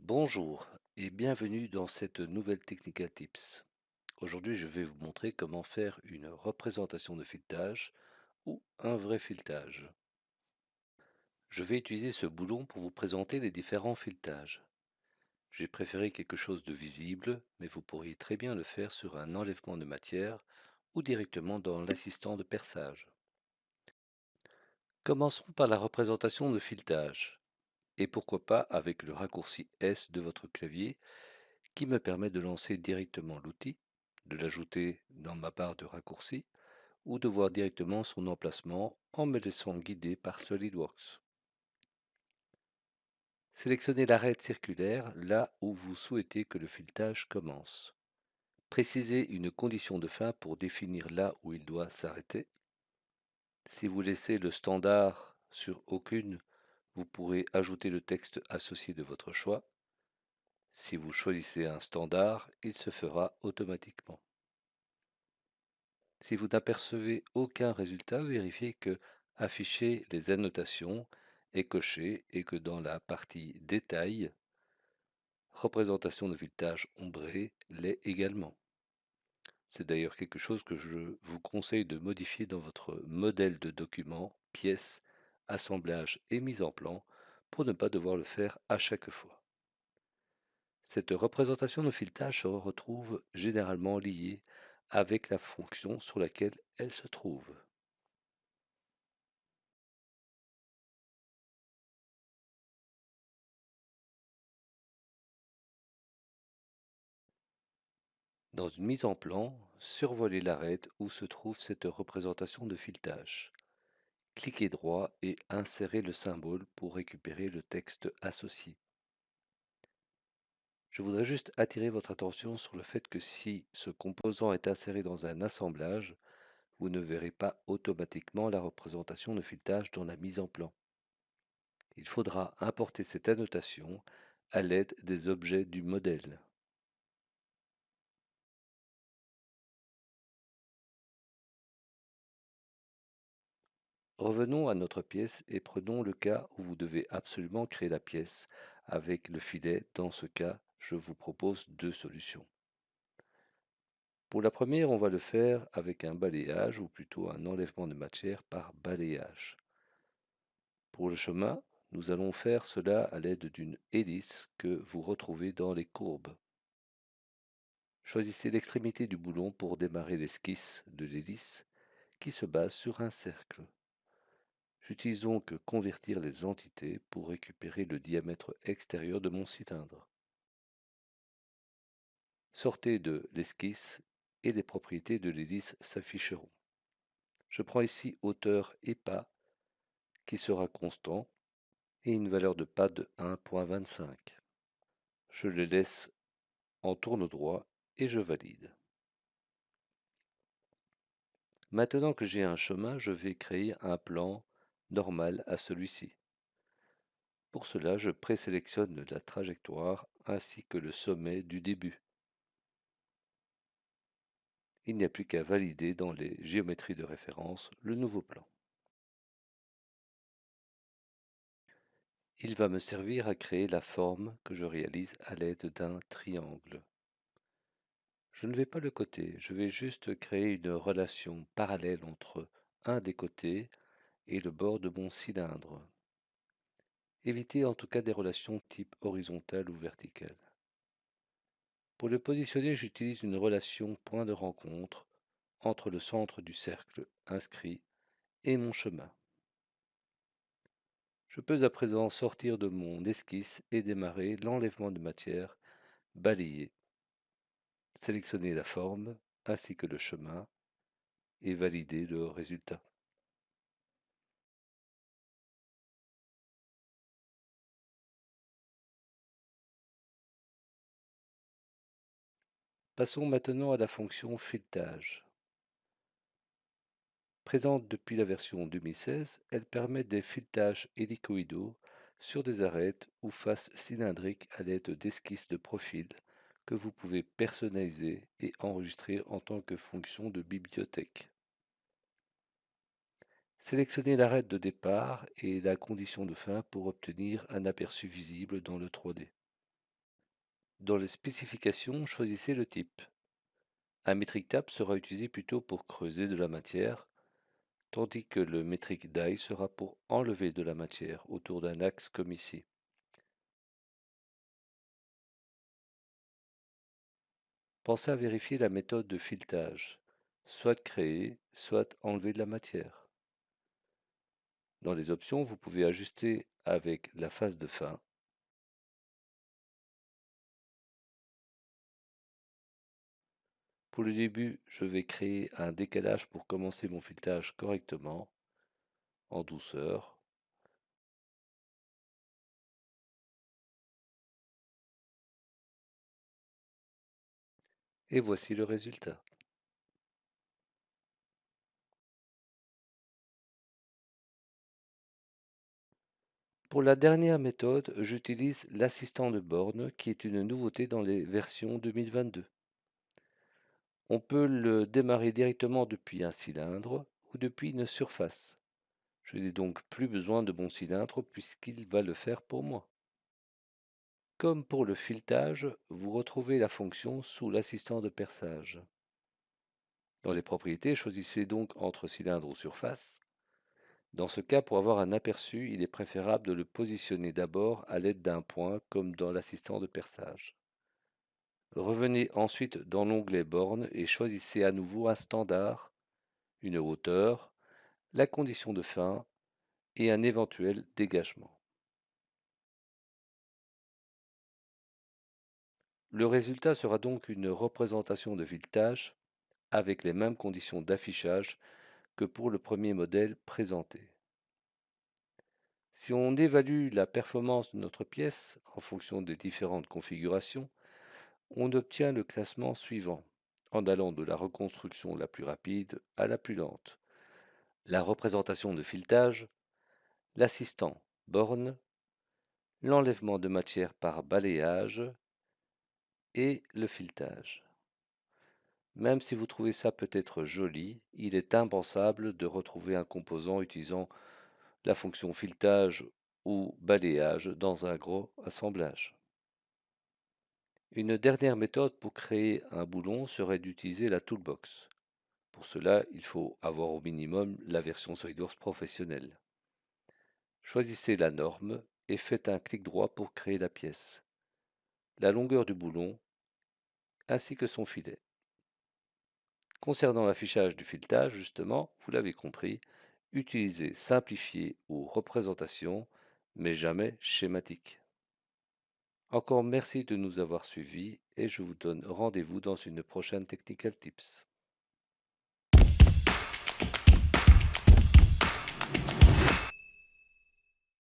Bonjour et bienvenue dans cette nouvelle Technical Tips. Aujourd'hui, je vais vous montrer comment faire une représentation de filetage ou un vrai filetage. Je vais utiliser ce boulon pour vous présenter les différents filetages. J'ai préféré quelque chose de visible, mais vous pourriez très bien le faire sur un enlèvement de matière ou directement dans l'assistant de perçage. Commençons par la représentation de filetage, et pourquoi pas avec le raccourci S de votre clavier qui me permet de lancer directement l'outil, de l'ajouter dans ma barre de raccourcis ou de voir directement son emplacement en me laissant guider par SolidWorks. Sélectionnez l'arête circulaire là où vous souhaitez que le filetage commence. Précisez une condition de fin pour définir là où il doit s'arrêter. Si vous laissez le standard sur aucune, vous pourrez ajouter le texte associé de votre choix. Si vous choisissez un standard, il se fera automatiquement. Si vous n'apercevez aucun résultat, vérifiez que Afficher les annotations est coché et que dans la partie Détail, Représentation de filetage ombré l'est également. C'est d'ailleurs quelque chose que je vous conseille de modifier dans votre modèle de document, pièces, assemblage et mise en plan pour ne pas devoir le faire à chaque fois. Cette représentation de filetage se retrouve généralement liée avec la fonction sur laquelle elle se trouve. Dans une mise en plan, survolez l'arête où se trouve cette représentation de filetage. Cliquez droit et insérez le symbole pour récupérer le texte associé. Je voudrais juste attirer votre attention sur le fait que si ce composant est inséré dans un assemblage, vous ne verrez pas automatiquement la représentation de filetage dans la mise en plan. Il faudra importer cette annotation à l'aide des objets du modèle. Revenons à notre pièce et prenons le cas où vous devez absolument créer la pièce avec le filet. Dans ce cas, je vous propose deux solutions. Pour la première, on va le faire avec un balayage ou plutôt un enlèvement de matière par balayage. Pour le chemin, nous allons faire cela à l'aide d'une hélice que vous retrouvez dans les courbes. Choisissez l'extrémité du boulon pour démarrer l'esquisse de l'hélice qui se base sur un cercle. J'utilise donc convertir les entités pour récupérer le diamètre extérieur de mon cylindre. Sortez de l'esquisse et les propriétés de l'hélice s'afficheront. Je prends ici hauteur et pas qui sera constant et une valeur de pas de 1,25. Je le laisse en tourne droit et je valide. Maintenant que j'ai un chemin, je vais créer un plan normal à celui-ci. Pour cela, je présélectionne la trajectoire ainsi que le sommet du début. Il n'y a plus qu'à valider dans les géométries de référence le nouveau plan. Il va me servir à créer la forme que je réalise à l'aide d'un triangle. Je ne vais pas le coter, je vais juste créer une relation parallèle entre un des côtés et le bord de mon cylindre. Évitez en tout cas des relations type horizontale ou verticale. Pour le positionner, j'utilise une relation point de rencontre entre le centre du cercle inscrit et mon chemin. Je peux à présent sortir de mon esquisse et démarrer l'enlèvement de matière, balayer, sélectionner la forme ainsi que le chemin et valider le résultat. Passons maintenant à la fonction filetage. Présente depuis la version 2016, elle permet des filetages hélicoïdaux sur des arêtes ou faces cylindriques à l'aide d'esquisses de profil que vous pouvez personnaliser et enregistrer en tant que fonction de bibliothèque. Sélectionnez l'arête de départ et la condition de fin pour obtenir un aperçu visible dans le 3D. Dans les spécifications, choisissez le type. Un metric tap sera utilisé plutôt pour creuser de la matière, tandis que le metric die sera pour enlever de la matière autour d'un axe comme ici. Pensez à vérifier la méthode de filetage, soit créer, soit enlever de la matière. Dans les options, vous pouvez ajuster avec la phase de fin. Pour le début, je vais créer un décalage pour commencer mon filetage correctement, en douceur. Et voici le résultat. Pour la dernière méthode, j'utilise l'assistant de borne qui est une nouveauté dans les versions 2022. On peut le démarrer directement depuis un cylindre ou depuis une surface. Je n'ai donc plus besoin de mon cylindre puisqu'il va le faire pour moi. Comme pour le filetage, vous retrouvez la fonction sous l'assistant de perçage. Dans les propriétés, choisissez donc entre cylindre ou surface. Dans ce cas, pour avoir un aperçu, il est préférable de le positionner d'abord à l'aide d'un point comme dans l'assistant de perçage. Revenez ensuite dans l'onglet borne et choisissez à nouveau un standard, une hauteur, la condition de fin et un éventuel dégagement. Le résultat sera donc une représentation de filetage avec les mêmes conditions d'affichage que pour le premier modèle présenté. Si on évalue la performance de notre pièce en fonction des différentes configurations, on obtient le classement suivant, en allant de la reconstruction la plus rapide à la plus lente. La représentation de filetage, l'assistant borne, l'enlèvement de matière par balayage et le filetage. Même si vous trouvez ça peut-être joli, il est impensable de retrouver un composant utilisant la fonction filetage ou balayage dans un gros assemblage. Une dernière méthode pour créer un boulon serait d'utiliser la toolbox. Pour cela, il faut avoir au minimum la version SolidWorks professionnelle. Choisissez la norme et faites un clic droit pour créer la pièce, la longueur du boulon ainsi que son filet. Concernant l'affichage du filetage, justement, vous l'avez compris, utilisez simplifié ou représentation, mais jamais schématique. Encore merci de nous avoir suivis et je vous donne rendez-vous dans une prochaine Technical Tips.